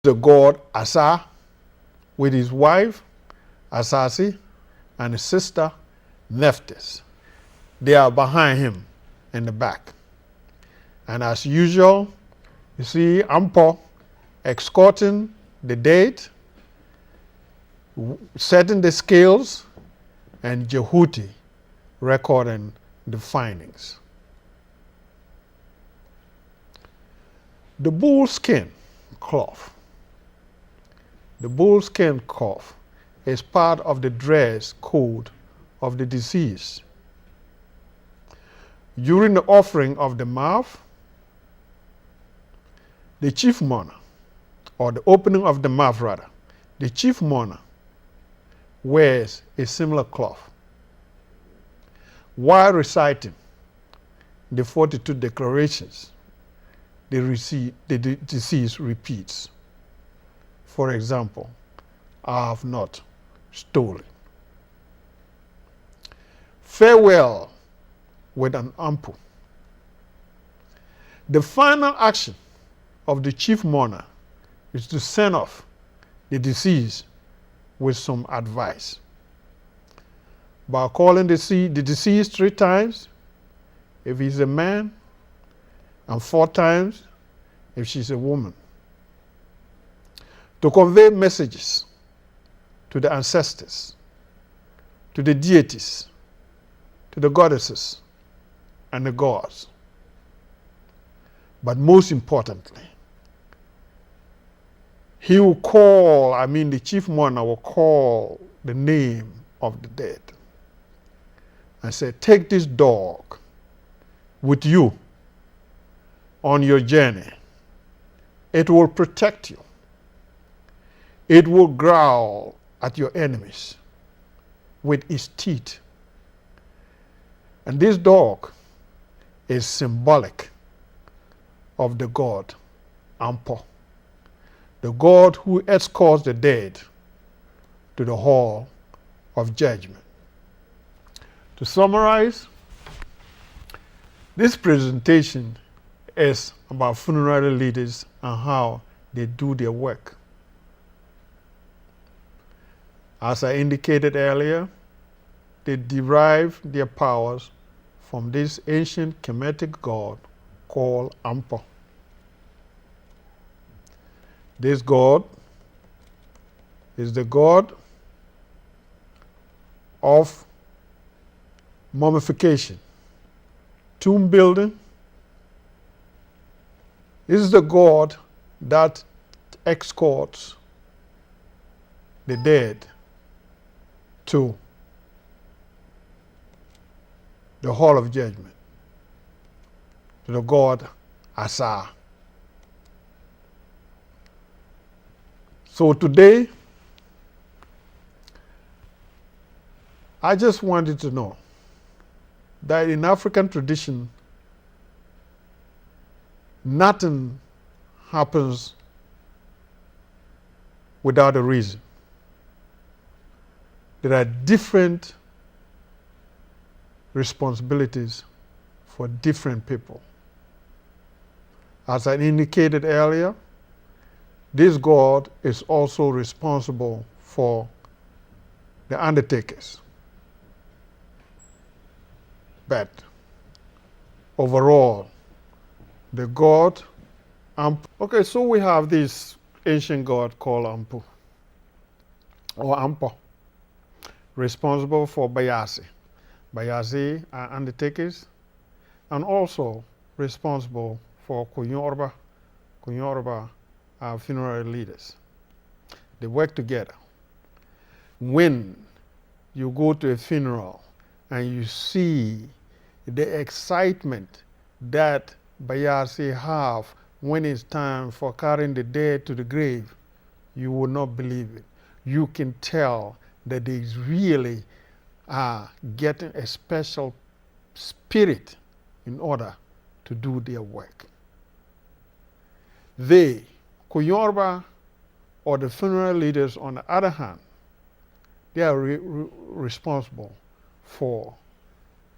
The god Asa with his wife Asasi and his sister Nephthys. They are behind him in the back. And as usual, you see Ampo escorting the dead, setting the scales, and Jehuti recording the findings. The bullskin cloth. The bullskin cloth is part of the dress code of the deceased. During the offering of the mouth, the chief mourner, or the opening of the mouth rather, the chief mourner wears a similar cloth. While reciting the 42 declarations, the deceased repeats. For example, I have not stolen. Farewell with an ample. The final action of the chief mourner is to send off the deceased with some advice. By calling the deceased 3 times, if he's a man, and 4 times, if she's a woman. To convey messages to the ancestors, to the deities, to the goddesses, and the gods. But most importantly, the chief mourner will call the name of the dead and say, take this dog with you on your journey. It will protect you. It will growl at your enemies with its teeth. And this dog is symbolic of the god Ampo, the god who escorts the dead to the hall of judgment. To summarize, this presentation is about funerary leaders and how they do their work. As I indicated earlier, they derive their powers from this ancient Kemetic god called Ampo. This god is the god of mummification, tomb building. This is the god that escorts the dead to the hall of judgment, to the god Asa. So today, I just wanted to know that in African tradition, nothing happens without a reason. There are different responsibilities for different people. As I indicated earlier, this god is also responsible for the undertakers. But overall, the god Ampu. Okay, so we have this ancient god called Ampu, or Ampo, responsible for Bayasi. Bayasi are undertakers, and also responsible for Kunyorba. Kunyorba are funerary leaders. They work together. When you go to a funeral and you see the excitement that Bayasi have when it's time for carrying the dead to the grave, you will not believe it. You can tell that they really are getting a special spirit in order to do their work. They, Kuyorba, or the funeral leaders, on the other hand, they are responsible for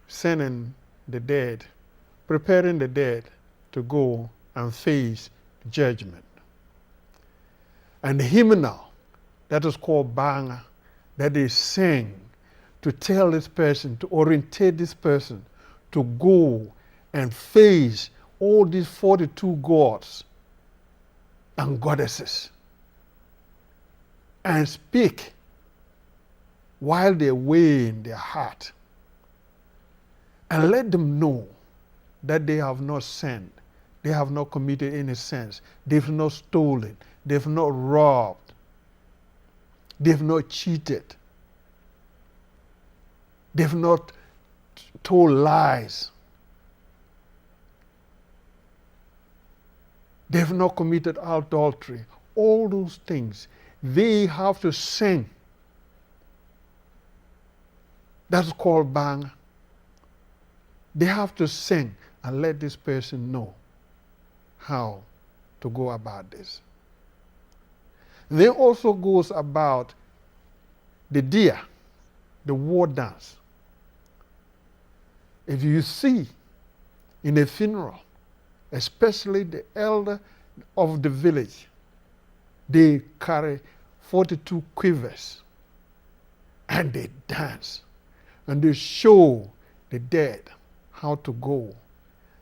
sending the dead, preparing the dead to go and face judgment. And the hymnal that is called banga, that they sing to tell this person, to orientate this person to go and face all these 42 gods and goddesses and speak while they weigh in their heart, and let them know that they have not sinned, they have not committed any sins, they've not stolen, they've not robbed, they've not cheated, they've not told lies, they've not committed adultery. All those things, they have to sing. That's called bang. They have to sing and let this person know how to go about this. Then also goes about the deer, the war dance. If you see in a funeral, especially the elder of the village, they carry 42 quivers and they dance and they show the dead how to go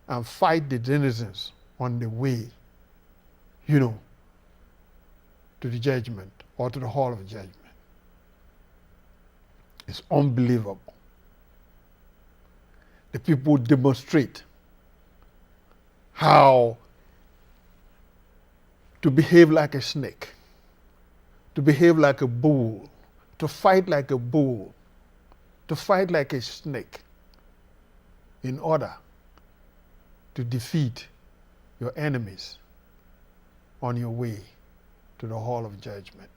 and fight the denizens on the way, to the judgment or to the hall of judgment. It's unbelievable. The people demonstrate how to behave like a snake, to behave like a bull, to fight like a bull, to fight like a snake, in order to defeat your enemies on your way to the hall of judgment.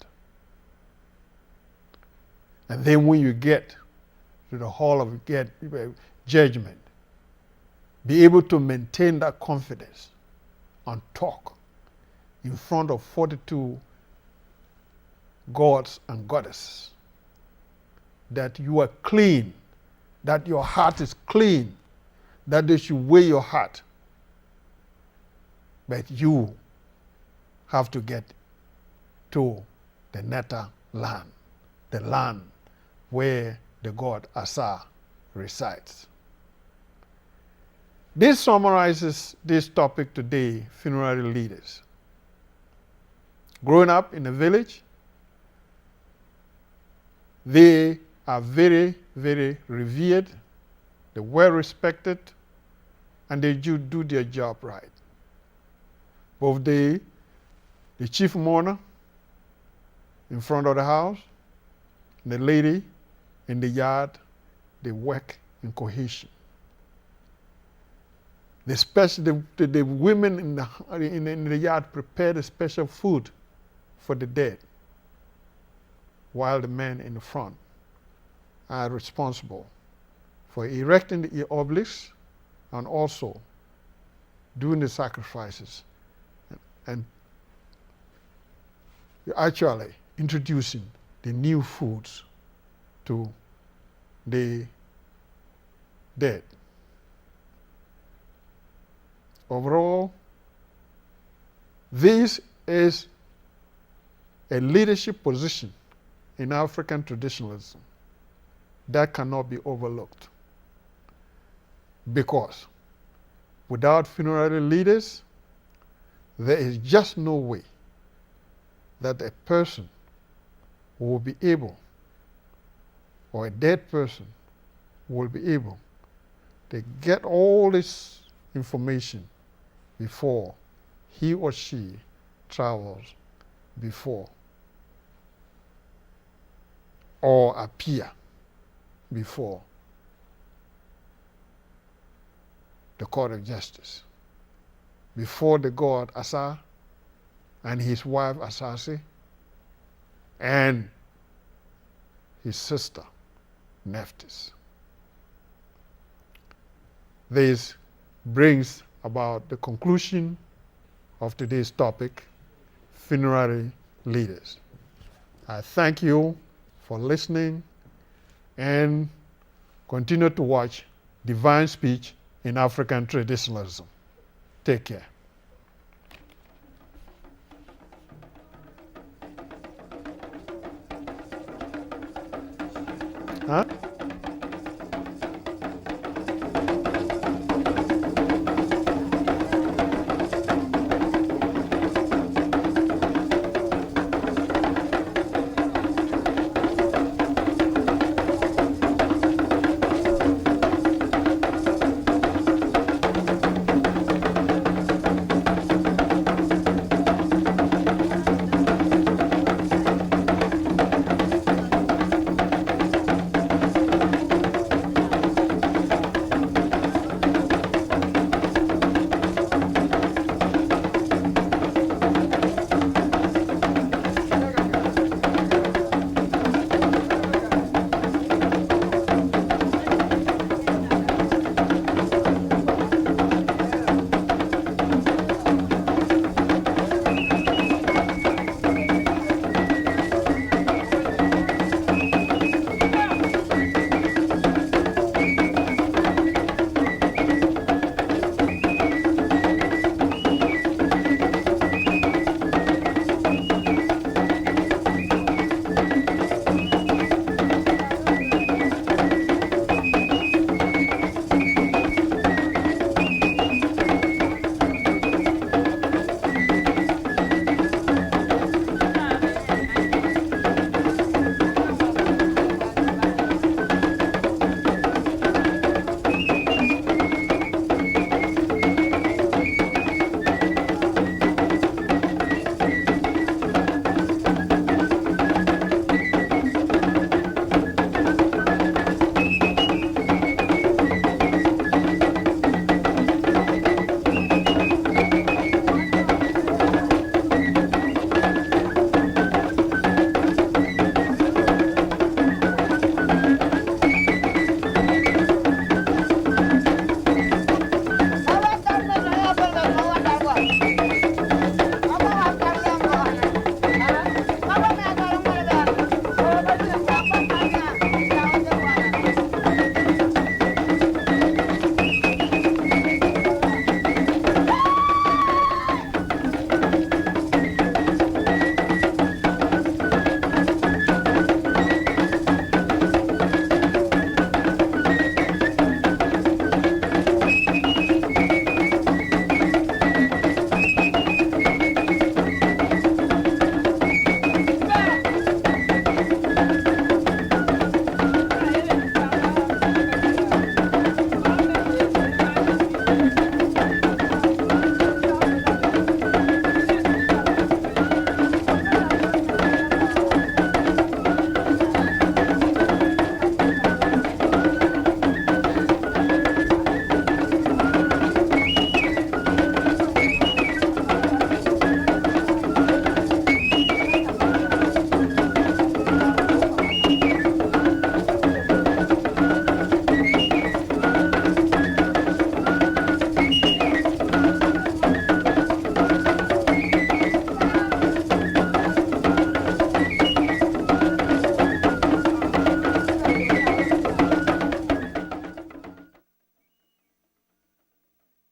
And then when you get to the hall of judgment, be able to maintain that confidence and talk in front of 42 gods and goddesses that you are clean, that your heart is clean, that they should weigh your heart. But you have to get to the Netta land, the land where the god Asa resides. This summarizes this topic today, funerary leaders. Growing up in a village, they are very, very revered, they're well respected, and they do their job right. Both the chief mourner in front of the house, and the lady in the yard, they work in cohesion. The women in the yard prepare the special food for the dead, while the men in the front are responsible for erecting the obelisks and also doing the sacrifices and actually introducing the new foods to the dead. Overall, this is a leadership position in African traditionalism that cannot be overlooked. Because without funerary leaders, there is just no way that a person will be able, or a dead person will be able to get all this information before he or she travels before or appear before the court of justice, before the god Asa and his wife Asase and his sister Nephthys. This brings about the conclusion of today's topic, funerary leaders. I thank you for listening and continue to watch DivineSpeech in African Traditionalism. Take care. Huh?